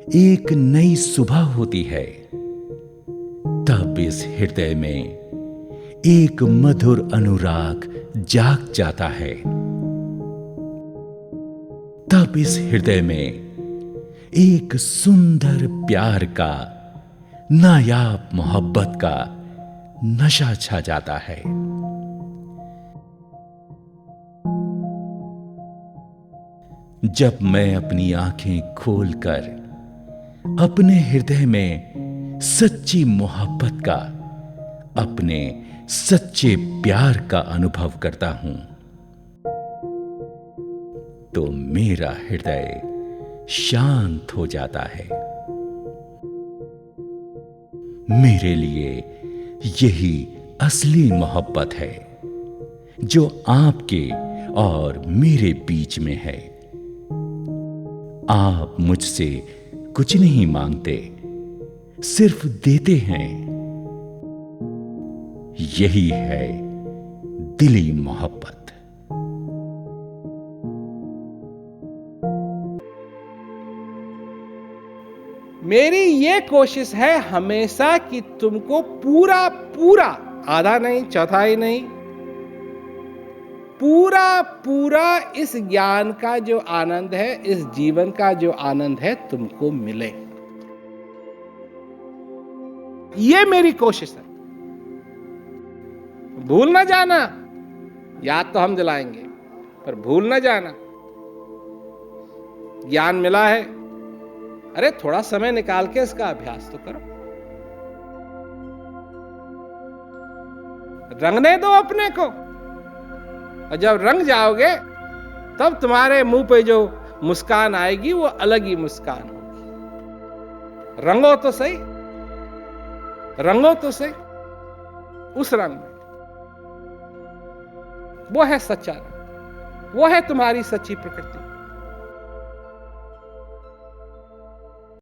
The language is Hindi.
एक नई सुबह होती है, तब इस हृदय में एक मधुर अनुराग जाग जाता है। तब इस हृदय में एक सुंदर प्यार का, नायाब मोहब्बत का नशा छा जाता है। जब मैं अपनी आंखें खोलकर अपने हृदय में सच्ची मोहब्बत का, अपने सच्चे प्यार का अनुभव करता हूं, तो मेरा हृदय शांत हो जाता है। मेरे लिए यही असली मोहब्बत है, जो आपके और मेरे बीच में है। आप मुझसे कुछ नहीं मांगते, सिर्फ देते हैं। यही है दिली मोहब्बत। मेरी ये कोशिश है हमेशा कि तुमको पूरा पूरा, आधा नहीं, चौथाई नहीं, पूरा पूरा इस ज्ञान का जो आनंद है, इस जीवन का जो आनंद है, तुमको मिले। ये मेरी कोशिश है। भूल ना जाना, याद तो हम दिलाएंगे, पर भूल ना जाना। ज्ञान मिला है, अरे थोड़ा समय निकाल के इसका अभ्यास तो करो। रंगने दो अपने को, और जब रंग जाओगे तब तुम्हारे मुंह पे जो मुस्कान आएगी वो अलग ही मुस्कान होगी। रंगो तो सही, रंगो तो सही उस रंग में। वो है सच्चा रंग, वो है तुम्हारी सच्ची प्रकृति।